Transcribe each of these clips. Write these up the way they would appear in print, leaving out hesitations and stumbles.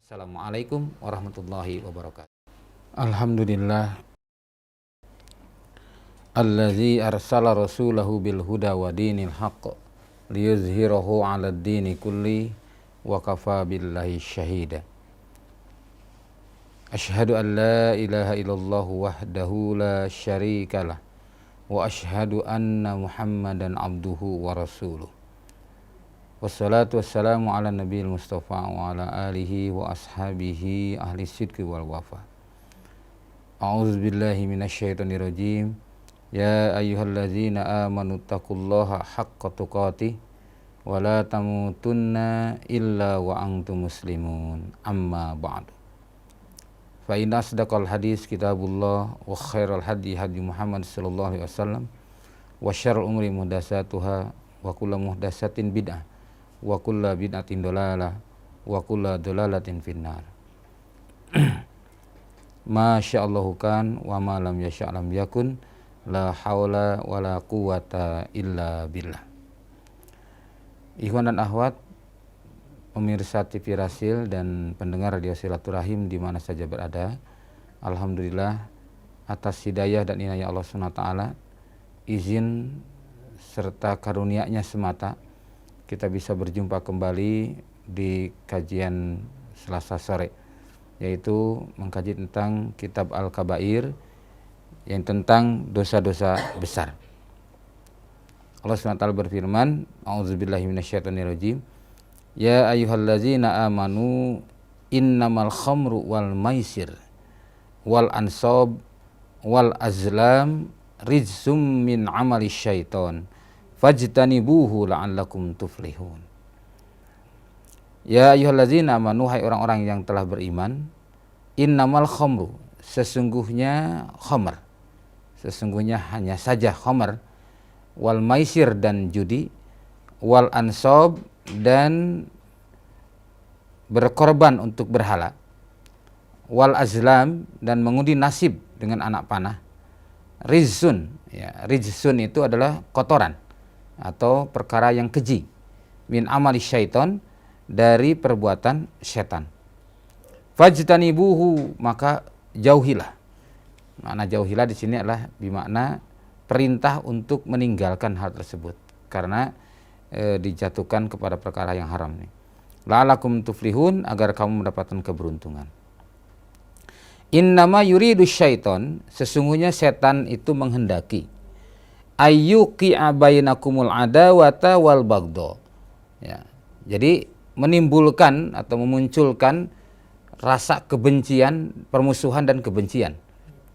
Assalamualaikum warahmatullahi wabarakatuh. Alhamdulillah allazi arsala rasulahu bil huda wa dinil haqq liyuzhirahu 'alad dini kulli wa kafa billahi syahida. Asyhadu an la ilaha illallah wahdahu la syarikalah wa asyhadu anna Muhammadan abduhu wa rasuluh. Wassalatu wassalamu ala nabiyil mustafa wa ala alihi wa ashabihi ahli sidqi wal wafa. A'udzu billahi minasyaitonir rajim. Ya ayyuhalladzina amanu taqullaha haqqa tuqatih wa la tamutunna illa wa antum muslimun. Amma ba'du. Fa inna asdaqal hadis kitabullah wa khairal hadi hadi Muhammad sallallahu alaihi wasallam wa syarrul umuri muhdatsatuha wa kullu muhdatsatin bid'ah wa kullu bid'atin dolalah wa kullu dolalatin finnar. Masyaallahu kan wa ma lam yasha' lam yakun la haula wala quwata illa billah. Ikhwan dan akhwat, pemirsa TV Rasil dan pendengar radio Silaturahim di mana saja berada, alhamdulillah atas hidayah dan inayah Allah SWT, izin serta karunia-Nya semata kita bisa berjumpa kembali di kajian Selasa sore, yaitu mengkaji tentang kitab Al-Kabair yang tentang dosa-dosa besar. Allah SWT berfirman, a'udzubillahi minasyaitonirrajim, ya ayyuhallazina amanu innamal khamru wal maisir wal ansab wal azlam rijsum min amali syaiton fajtanibuhu la'allakum tuflihun. Ya ayyuhallazina amanu, hai orang-orang yang telah beriman, innamal khamru, sesungguhnya khamr, sesungguhnya hanya saja khamr, wal maisir dan judi, wal ansab dan berkorban untuk berhala, wal azlam dan mengundi nasib dengan anak panah, rizsun, ya, rizsun itu adalah kotoran atau perkara yang keji, min amali syaiton, dari perbuatan setan. Fajtanibuhu, maka jauhilah. Makna jauhilah di sini adalah bermakna perintah untuk meninggalkan hal tersebut karena dijatuhkan kepada perkara yang haram nih. La'alakum tuflihun, agar kamu mendapatkan keberuntungan. Innama yuridu syaiton, sesungguhnya setan itu menghendaki ayyuqi'a bainakumul adawata wal bagdo, ya, jadi menimbulkan atau memunculkan rasa kebencian, permusuhan dan kebencian,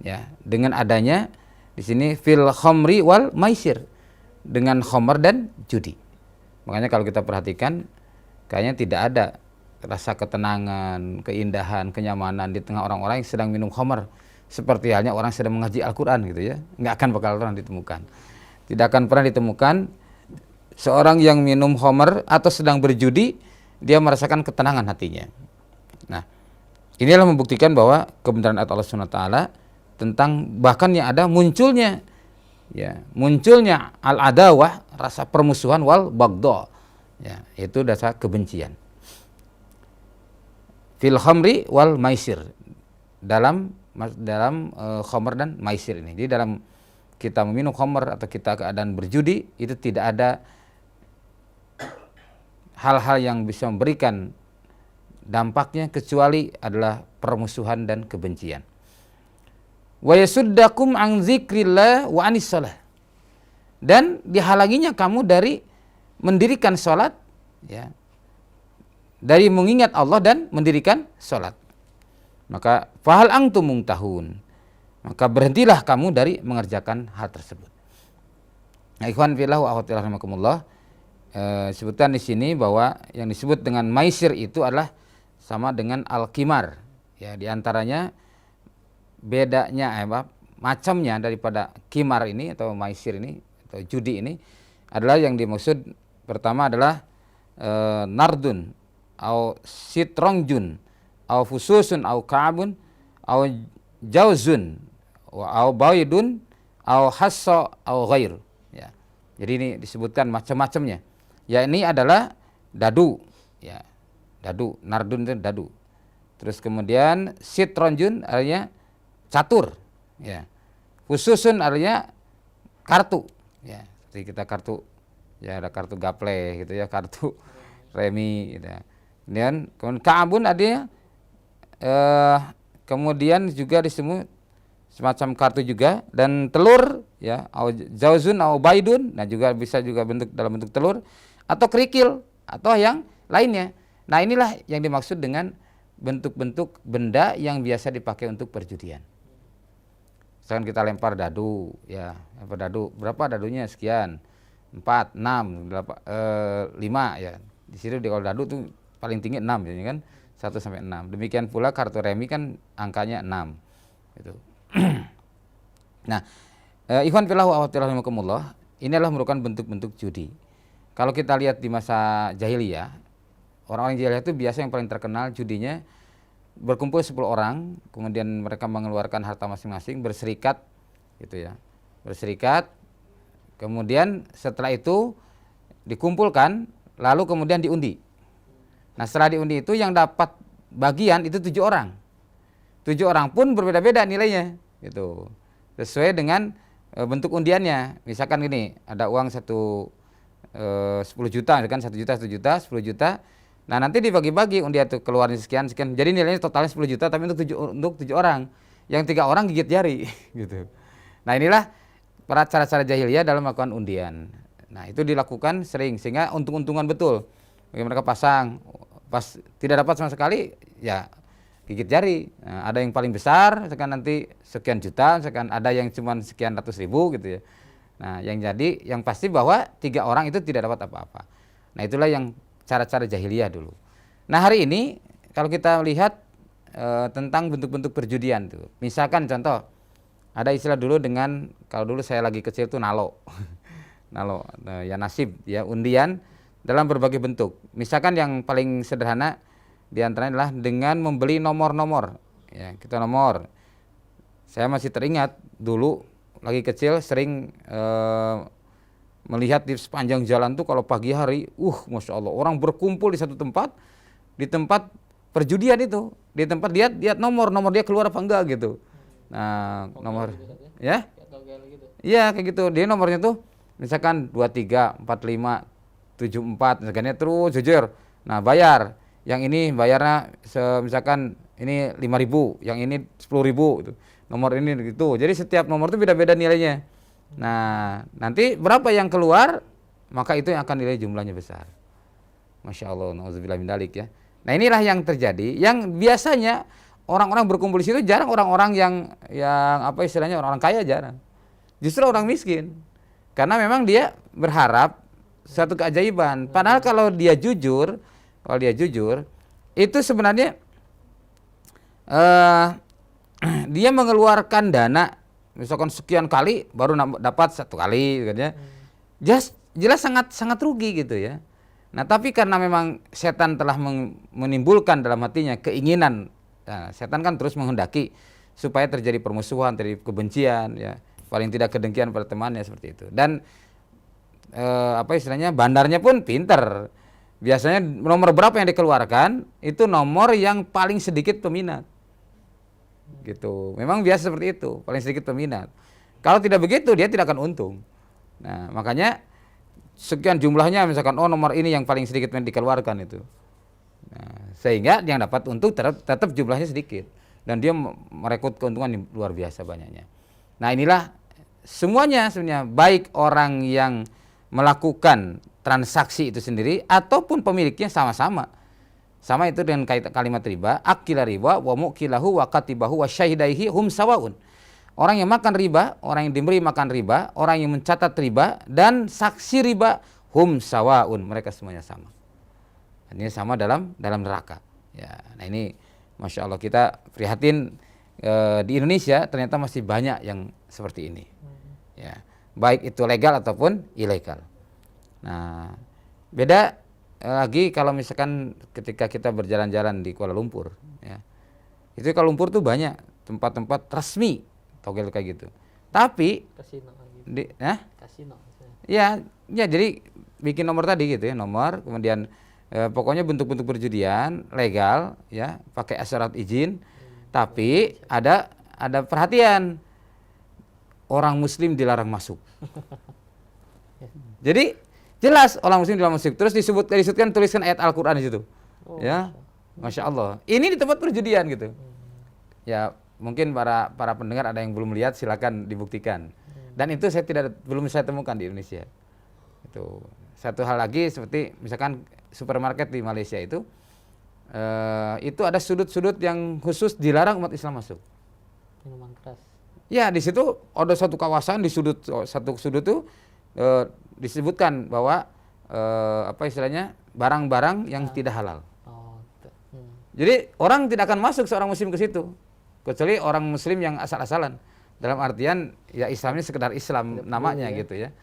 ya, dengan adanya di sini fil khamri wal maisir, dengan khamr dan judi. Makanya kalau kita perhatikan, kayaknya tidak ada rasa ketenangan, keindahan, kenyamanan di tengah orang-orang yang sedang minum khamr, seperti halnya orang sedang mengaji Al-Quran gitu ya. Nggak akan bakal pernah ditemukan. Tidak akan pernah ditemukan seorang yang minum khamr atau sedang berjudi dia merasakan ketenangan hatinya. Nah, inilah membuktikan bahwa kebenaran Allah SWT tentang bahkan yang ada munculnya, ya, munculnya al-adawah, rasa permusuhan, wal bagdo, ya, itu dasar kebencian. Fil khamri wal maisir, dalam khamr dan maisir ini. Jadi dalam kita meminum khamr atau kita keadaan berjudi, itu tidak ada hal-hal yang bisa memberikan dampaknya kecuali adalah permusuhan dan kebencian. Wa yasuddakum an dzikrillah wa anis shalah, dan dihalanginya kamu dari mendirikan salat, ya, dari mengingat Allah dan mendirikan salat. Maka fahal antum muntahun, maka berhentilah kamu dari mengerjakan hal tersebut. Nah, ikhwan fillah wa akhwati rahimakumullah, sebutkan di sini bahwa yang disebut dengan maisir itu adalah sama dengan al-qimar, ya, diantaranya bedanya macamnya daripada qimar ini atau maisir ini atau judi ini adalah yang dimaksud pertama adalah nardun au sitrongjun au fususun au ka'bun au jauzun au baidun au hassa au ghair, ya. Jadi ini disebutkan macam-macamnya. Ya, ini adalah dadu, ya. Dadu, nardun itu dadu. Terus kemudian sitronjun artinya catur, ya. Khususun artinya kartu, ya. Seperti kita kartu, ya ada kartu gaple gitu ya, kartu remi gitu ya. Kemudian ka'abun artinya kemudian juga disebut semacam kartu juga, dan telur ya, au zauzun au baidun, nah juga bisa juga bentuk dalam bentuk telur atau kerikil atau yang lainnya. Nah, inilah yang dimaksud dengan bentuk-bentuk benda yang biasa dipakai untuk perjudian. Misalkan kita lempar dadu ya, lempar dadu, berapa dadunya? Sekian. 4, 6, 5 ya. Di situ kalau dadu tuh paling tinggi 6 ya kan, 1 sampai 6. Demikian pula kartu remi kan angkanya 6. Gitu. Nah, ikhwan fillah wa rahimakumullah, ini adalah merupakan bentuk-bentuk judi. Kalau kita lihat di masa jahiliyah, orang-orang jahiliyah itu biasa yang paling terkenal judinya berkumpul 10 orang, kemudian mereka mengeluarkan harta masing-masing, berserikat gitu ya. Berserikat, kemudian setelah itu dikumpulkan, lalu kemudian diundi. Nah, setelah diundi itu yang dapat bagian itu 7 orang. 7 orang pun berbeda-beda nilainya gitu. Sesuai dengan bentuk undiannya. Misalkan gini, ada uang 10 juta kan, 1 juta, 1 juta, 10 juta. Nah, nanti dibagi-bagi undian itu keluarnya sekian. Jadi nilainya totalnya 10 juta tapi untuk 7 orang. Yang 3 orang gigit jari gitu. Nah, inilah para cara-cara jahiliyah dalam melakukan undian. Nah, itu dilakukan sering sehingga untung-untungan betul. Bagi mereka pasang, pas tidak dapat sama sekali ya gigit jari. Nah, ada yang paling besar, sekian nanti sekian juta, sekian ada yang cuma sekian ratus ribu gitu ya. Nah, yang pasti bahwa 3 orang itu tidak dapat apa-apa. Nah, itulah yang cara-cara jahiliyah dulu. Nah, hari ini kalau kita lihat tentang bentuk-bentuk perjudian tuh. Misalkan contoh, ada istilah dulu dengan, kalau dulu saya lagi kecil tuh nalo. Nalo, ya nasib, ya undian dalam berbagai bentuk. Misalkan yang paling sederhana di antaranya adalah dengan membeli nomor-nomor. Ya, kita nomor. Saya masih teringat dulu lagi kecil sering melihat di sepanjang jalan tuh kalau pagi hari, masya Allah, orang berkumpul di satu tempat, di tempat perjudian itu, di tempat lihat nomor dia keluar apa enggak gitu. Nah, nomor, ya, iya kayak gitu. Dia nomornya tuh misalkan 23, 45, 74, misalkannya terus jujur. Nah, bayar. Yang ini bayarnya misalkan ini 5.000, yang ini 10.000 gitu. Nomor ini gitu. Jadi setiap nomor itu beda-beda nilainya. Nah, nanti berapa yang keluar, maka itu yang akan nilai jumlahnya besar. Masya Allah, na'udzubillah min dzalik ya. Nah, inilah yang terjadi. Yang biasanya orang-orang berkumpul di situ jarang orang-orang yang apa istilahnya orang-orang kaya, jarang. Justru orang miskin. Karena memang dia berharap suatu keajaiban. Padahal kalau dia jujur itu sebenarnya dia mengeluarkan dana misalkan sekian kali baru dapat 1 kali gitu ya. Jelas sangat rugi gitu ya. Nah, tapi karena memang setan telah menimbulkan dalam hatinya keinginan, nah, setan kan terus menghendaki supaya terjadi permusuhan, terjadi kebencian ya, paling tidak kedengkian pada temannya seperti itu. Dan apa istilahnya, bandarnya pun pinter. Biasanya nomor berapa yang dikeluarkan itu nomor yang paling sedikit peminat. Gitu. Memang biasa seperti itu, paling sedikit peminat. Kalau tidak begitu dia tidak akan untung. Nah, makanya sekian jumlahnya misalkan nomor ini yang paling sedikit yang dikeluarkan itu. Nah, sehingga yang dapat untung tetap jumlahnya sedikit dan dia merekrut keuntungan yang luar biasa banyaknya. Nah, inilah semuanya sebenarnya, baik orang yang melakukan transaksi itu sendiri ataupun pemiliknya sama-sama. Sama itu dengan kalimat riba, akila riba wa mukilahu wa katibahu wa syahidaihi hum sawaun. Orang yang makan riba, orang yang diberi makan riba, orang yang mencatat riba dan saksi riba hum sawaun, mereka semuanya sama. Ini sama dalam neraka. Ya, nah ini masya Allah kita prihatin di Indonesia ternyata masih banyak yang seperti ini. Ya, baik itu legal ataupun ilegal. Nah, beda lagi kalau misalkan ketika kita berjalan-jalan di Kuala Lumpur, ya, itu Kuala Lumpur tuh banyak tempat-tempat resmi togel kayak gitu. Tapi kasino kasino. Ya, jadi bikin nomor tadi gitu ya, nomor, kemudian Pokoknya bentuk-bentuk perjudian legal ya, pakai syarat izin, tapi ada perhatian, orang muslim dilarang masuk. Jadi jelas orang muslim dilarang masuk. Terus disebutkan tuliskan ayat Al-Qur'an di situ. Ya. Masya Allah. Ini di tempat perjudian gitu. Ya, mungkin para pendengar ada yang belum lihat, silakan dibuktikan. Dan itu belum saya temukan di Indonesia. Itu. Satu hal lagi seperti misalkan supermarket di Malaysia itu ada sudut-sudut yang khusus dilarang umat Islam masuk. Minuman keras. Ya, di situ ada satu kawasan di satu sudut itu disebutkan bahwa istilahnya barang-barang yang tidak halal. Jadi orang tidak akan masuk seorang muslim ke situ kecuali orang muslim yang asal-asalan. Dalam artian ya Islamnya sekedar Islam tidak namanya ya. Gitu ya.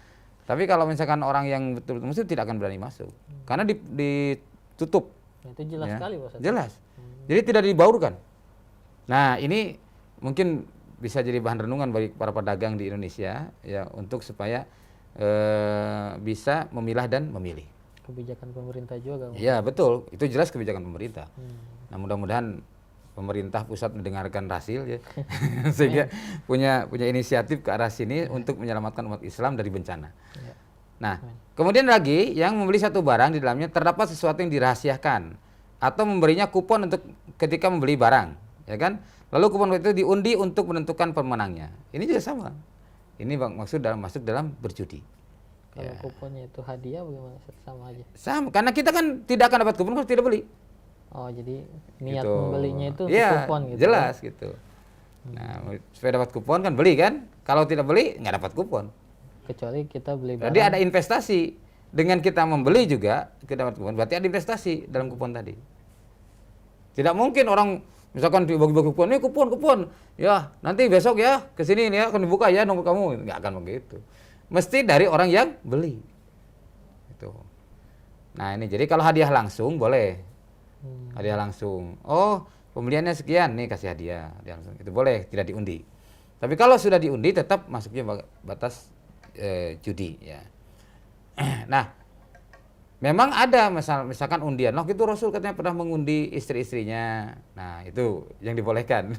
Tapi kalau misalkan orang yang betul-betul muslim tidak akan berani masuk karena ditutup. Itu jelas ya, sekali Pak. Jelas. Jadi tidak dibaurkan. Nah, ini mungkin bisa jadi bahan renungan bagi para pedagang di Indonesia ya untuk supaya bisa memilah dan memilih. Kebijakan pemerintah juga. Iya, betul. Itu jelas kebijakan pemerintah. Nah, mudah-mudahan pemerintah pusat mendengarkan Rasil ya. Sehingga punya inisiatif ke arah sini untuk menyelamatkan umat Islam dari bencana. Ya. Nah, kemudian lagi yang membeli satu barang di dalamnya terdapat sesuatu yang dirahasiakan atau memberinya kupon untuk ketika membeli barang, ya kan? Lalu kupon itu diundi untuk menentukan pemenangnya. Ini juga sama. Ini masuk dalam berjudi. Kalau ya. Kuponnya itu hadiah bagaimana? Sama aja. Sama, karena kita kan tidak akan dapat kupon kalau tidak beli. Oh, jadi niat gitu. Membelinya itu ya, kupon gitu. Jelas kan? Gitu. Nah, supaya dapat kupon kan beli kan? Kalau tidak beli nggak dapat kupon. Kecuali kita beli barang. Jadi ada investasi. Dengan kita membeli juga kita dapat kupon. Berarti ada investasi dalam kupon tadi. Tidak mungkin orang misalkan dibagi-bagi kupon, ini kupon. Ya, nanti besok ya ke sini ya akan dibuka ya nomor kamu. Nggak akan begitu. Mesti dari orang yang beli. Itu. Nah, ini jadi kalau hadiah langsung boleh. Hadiah langsung. Oh, pembeliannya sekian, nih kasih hadiah langsung. Itu boleh, tidak diundi. Tapi kalau sudah diundi tetap masuknya batas judi ya. Nah, memang ada misalkan undian. Nah, itu Rasul katanya pernah mengundi istri-istrinya. Nah, itu yang dibolehkan.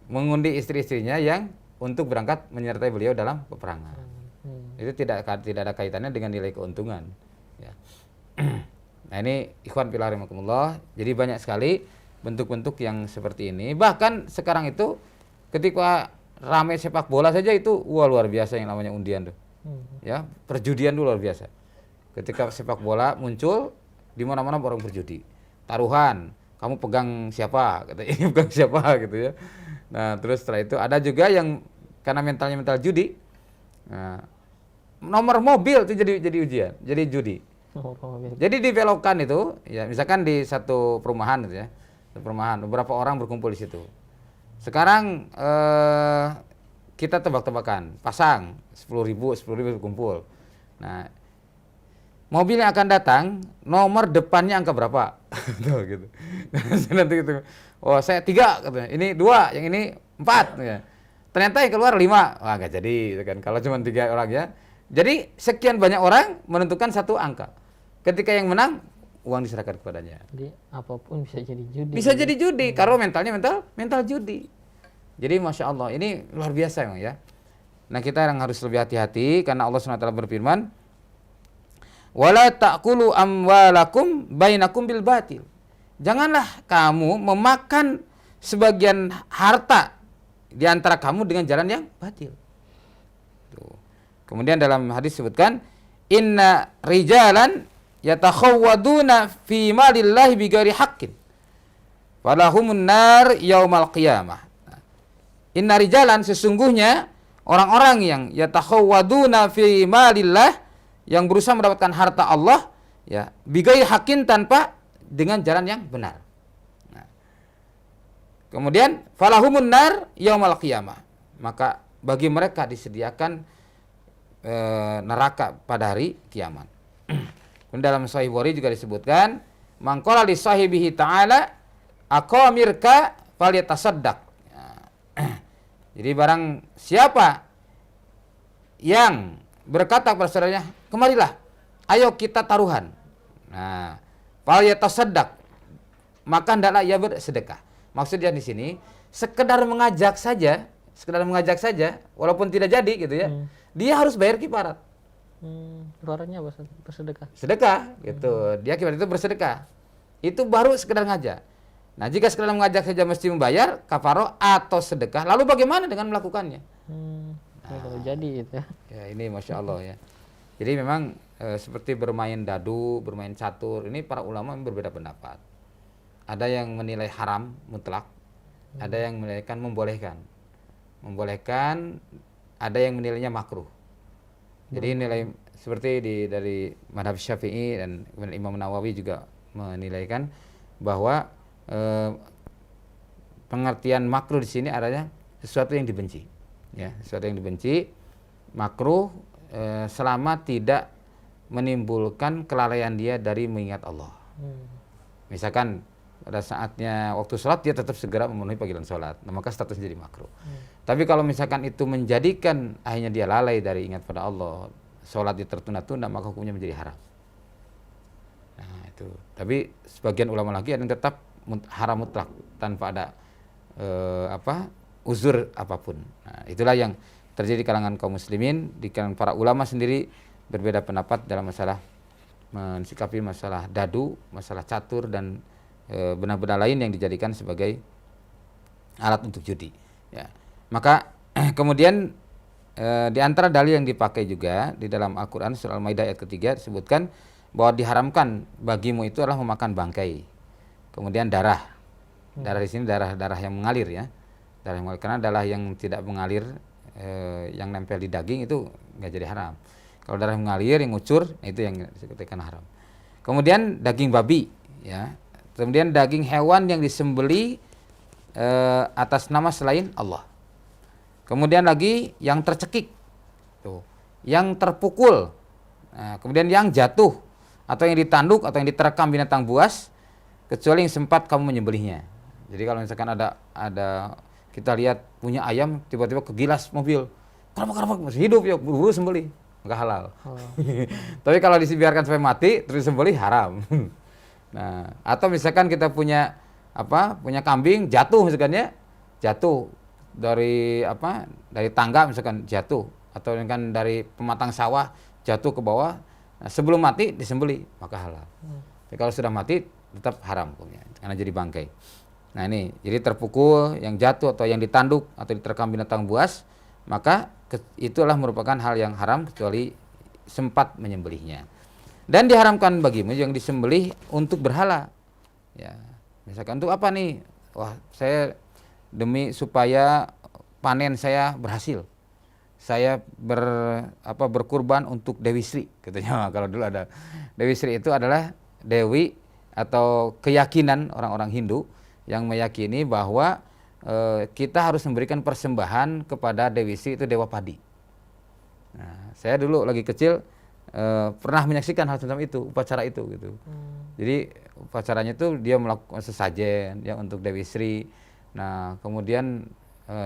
Mengundi istri-istrinya yang untuk berangkat menyertai beliau dalam peperangan. Itu tidak ada kaitannya dengan nilai keuntungan ya. Nah, ini ikhwan fillah rahimakumullah. Jadi banyak sekali bentuk-bentuk yang seperti ini. Bahkan sekarang itu ketika ramai sepak bola saja itu luar biasa yang namanya undian tuh. Ya, perjudian itu luar biasa. Ketika sepak bola muncul di mana-mana orang berjudi. Taruhan, kamu pegang siapa? Kata ini pegang siapa gitu ya. Nah, terus setelah itu ada juga yang karena mental judi. Nah, nomor mobil itu jadi ujian, jadi judi. Jadi dibelokkan itu, ya misalkan di satu perumahan gitu ya, beberapa orang berkumpul di situ. Sekarang kita tebak-tebakan, pasang 10.000 berkumpul. Nah, mobil yang akan datang, nomor depannya angka berapa? Gitu. Nanti gitu. Oh, saya 3 katanya, ini 2, yang ini 4. Ya. Ternyata yang keluar 5, wah nggak jadi, kan? Kalau cuma 3 orang ya. Jadi sekian banyak orang menentukan satu angka. Ketika yang menang, uang diserahkan kepadanya. Jadi apapun bisa jadi judi. Bisa jadi judi, karena mentalnya mental judi. Jadi Masya Allah, ini luar biasa memang ya. Nah, kita yang harus lebih hati-hati karena Allah SWT berfirman, "Wala ta'kulu amwalakum bainakum bil batil." Janganlah kamu memakan sebagian harta di antara kamu dengan jalan yang batil. Tuh. Kemudian dalam hadis disebutkan, "Inna rijalan yatakhawwaduna fi malillahi bighairi haqqin falahumun nar yaumal qiyamah." Inna rijalan, sesungguhnya orang-orang yang yatakhawwaduna fi malillah, yang berusaha mendapatkan harta Allah ya bighairi haqqin, tanpa dengan jalan yang benar. Nah, kemudian falahumun nar yaumal qiyamah, maka bagi mereka disediakan neraka pada hari kiamat. Dalam Sahih Bukhari juga disebutkan, mangqala li sahibihi ta'ala aqamirka falyatasaddaq. Jadi barang siapa yang berkata kepada saudaranya, kemarilah, ayo kita taruhan. Nah, Fal yatasaddaq, maka hendaklah ia bersedekah. Maksudnya di sini sekedar mengajak saja, walaupun tidak jadi gitu ya. Dia harus bayar kifarat. Kifaratnya apa? Bersedekah. Sedekah gitu. Dia kifarat itu bersedekah. Itu baru sekedar ngajak. Nah, jika sekedar mengajak saja mesti membayar kafaroh atau sedekah, lalu bagaimana dengan melakukannya? Kalau jadi itu ya. Ya, ini Masya Allah ya. Jadi memang seperti bermain dadu, bermain catur, ini para ulama berbeda pendapat. Ada yang menilai haram mutlak, ada yang menilaikan membolehkan, ada yang menilainya makruh. Jadi nilai seperti dari madhab Syafi'i dan Imam Nawawi juga menilaikan bahwa pengertian makruh di sini adalah sesuatu yang dibenci, ya, sesuatu yang dibenci, makruh selama tidak menimbulkan kelalaian dia dari mengingat Allah. Misalkan pada saatnya waktu sholat dia tetap segera memenuhi panggilan sholat, nah, maka statusnya jadi makruh. Tapi kalau misalkan itu menjadikan akhirnya dia lalai dari ingat pada Allah, sholat dia tertunda-tunda, maka hukumnya menjadi haram. Nah itu. Tapi sebagian ulama lagi ada yang tetap haram mutlak tanpa ada uzur apapun. Nah, itulah yang terjadi di kalangan kaum muslimin. Di kalangan para ulama sendiri berbeda pendapat dalam masalah mensikapi masalah dadu, masalah catur dan benda-benda lain yang dijadikan sebagai alat untuk judi. Ya. Maka kemudian di antara dalil yang dipakai juga di dalam Al-Quran surah Al-Maidah ayat ketiga disebutkan bahwa diharamkan bagimu itu adalah memakan bangkai, kemudian darah. Darah di sini darah yang mengalir ya, darah yang mengalir, karena darah yang tidak mengalir yang nempel di daging itu nggak jadi haram. Kalau darah mengalir yang ngucur, itu yang dikatakan haram. Kemudian daging babi, ya. Kemudian daging hewan yang disembeli atas nama selain Allah. Kemudian lagi yang tercekik, tuh, yang terpukul, nah, kemudian yang jatuh atau yang ditanduk atau yang diterkam binatang buas, kecuali yang sempat kamu menyembelihnya. Jadi kalau misalkan ada kita lihat punya ayam tiba-tiba kegilas mobil, kenapa masih hidup ya, buru-buru sembelih, nggak halal. Tapi kalau dibiarkan sampai mati terus sembelih haram. Nah, atau misalkan kita punya kambing jatuh misalkan ya, jatuh dari tangga misalkan jatuh, atau kan dari pematang sawah jatuh ke bawah, nah, sebelum mati disembelih maka halal. Tapi kalau sudah mati tetap haram hukumnya karena jadi bangkai. Nah ini, jadi terpukul, yang jatuh atau yang ditanduk atau diterkam binatang buas, maka itulah merupakan hal yang haram kecuali sempat menyembelihnya. Dan diharamkan bagimu yang disembelih untuk berhala. Ya, misalkan untuk apa nih? Wah, saya demi supaya panen saya berhasil, saya berkurban untuk Dewi Sri, katanya. Kalau dulu ada Dewi Sri, itu adalah dewi atau keyakinan orang-orang Hindu yang meyakini bahwa kita harus memberikan persembahan kepada Dewi Sri, itu dewa padi. Nah, saya dulu lagi kecil pernah menyaksikan hal semacam itu, upacara itu gitu. Jadi upacaranya itu dia melakukan sesajen ya untuk Dewi Sri. Nah, kemudian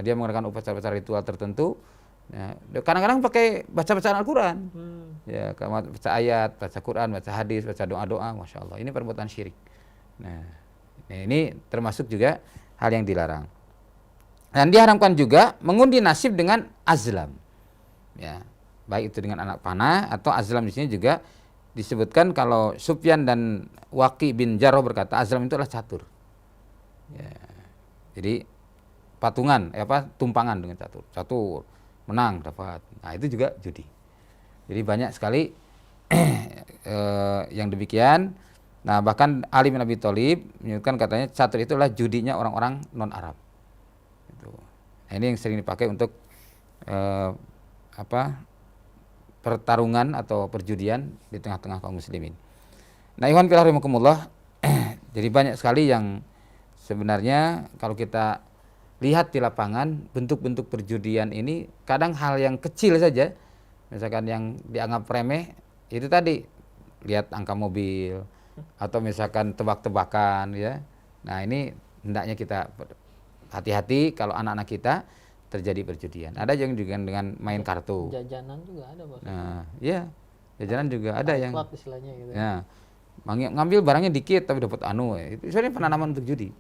dia mengadakan upacara-upacara ritual tertentu. Ya, kadang-kadang pakai baca-bacaan Al-Quran. Ya, baca ayat, baca Quran, baca hadis, baca doa-doa, Masya Allah. Ini perbuatan syirik. Nah, ini termasuk juga hal yang dilarang. Dan diharamkan juga mengundi nasib dengan azlam. Ya, baik itu dengan anak panah atau azlam. Di sini juga disebutkan kalau Sufyan dan Waqi bin Jarrah berkata azlam itu adalah catur. Ya, jadi patungan, tumpangan dengan catur. Catur menang dapat. Nah, itu juga judi. Jadi banyak sekali yang demikian. Nah, bahkan Ali bin Abi Thalib menyebutkan katanya catur itu adalah judinya orang-orang non-Arab. Itu. Nah, ini yang sering dipakai untuk pertarungan atau perjudian di tengah-tengah kaum muslimin. Nah, ikhwan fillah rahimakumullah, jadi banyak sekali yang sebenarnya kalau kita lihat di lapangan bentuk-bentuk perjudian ini, kadang hal yang kecil saja, misalkan yang dianggap remeh, itu tadi lihat angka mobil atau misalkan tebak-tebakan ya. Nah, ini hendaknya kita hati-hati kalau anak-anak kita terjadi perjudian. Ada yang juga dengan main kartu. Jajanan juga ada, Bos. Nah, iya. Jajanan juga ada yang istilahnya gitu. ya. Ngambil barangnya dikit tapi dapat anu, itu sebenarnya penanaman untuk judi.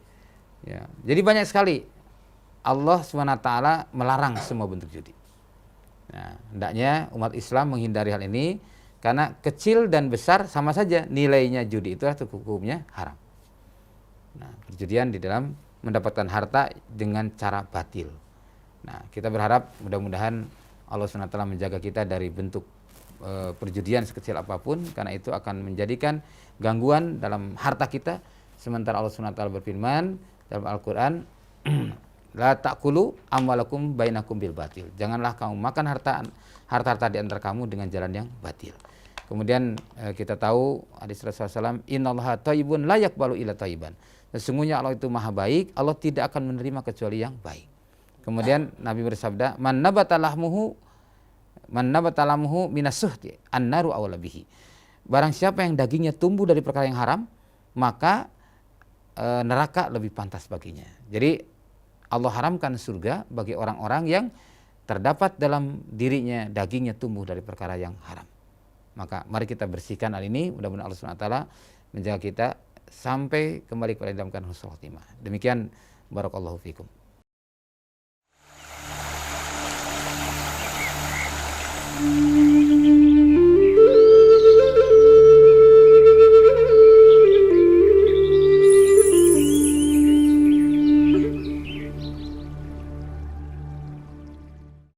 Ya. Jadi banyak sekali Allah SWT melarang semua bentuk judi. Nah, hendaknya umat Islam menghindari hal ini karena kecil dan besar sama saja nilainya judi itu atau hukumnya haram. Nah, perjudian di dalam mendapatkan harta dengan cara batil. Nah, kita berharap mudah-mudahan Allah SWT menjaga kita dari bentuk perjudian sekecil apapun, karena itu akan menjadikan gangguan dalam harta kita. Sementara Allah SWT berfirman dalam Al-Quran, la ta'kulu amwalakum bainakum bil batil. Janganlah kamu makan harta di antara kamu dengan jalan yang batil. Kemudian kita tahu hadis Rasulullah SAW, innallaha thayyibun la yaqbalu illa thayyiban. Sesungguhnya Allah itu maha baik, Allah tidak akan menerima kecuali yang baik. Kemudian Nabi bersabda, man nabata lahmuhu minas suhti annaru awla bihi. Barang siapa yang dagingnya tumbuh dari perkara yang haram, maka neraka lebih pantas baginya. Jadi Allah haramkan surga bagi orang-orang yang terdapat dalam dirinya dagingnya tumbuh dari perkara yang haram. Maka mari kita bersihkan hal ini, mudah-mudahan Allah SWT menjaga kita sampai kembali kepada dalam keadaan husnul khotimah. Demikian, barakallahu fikum.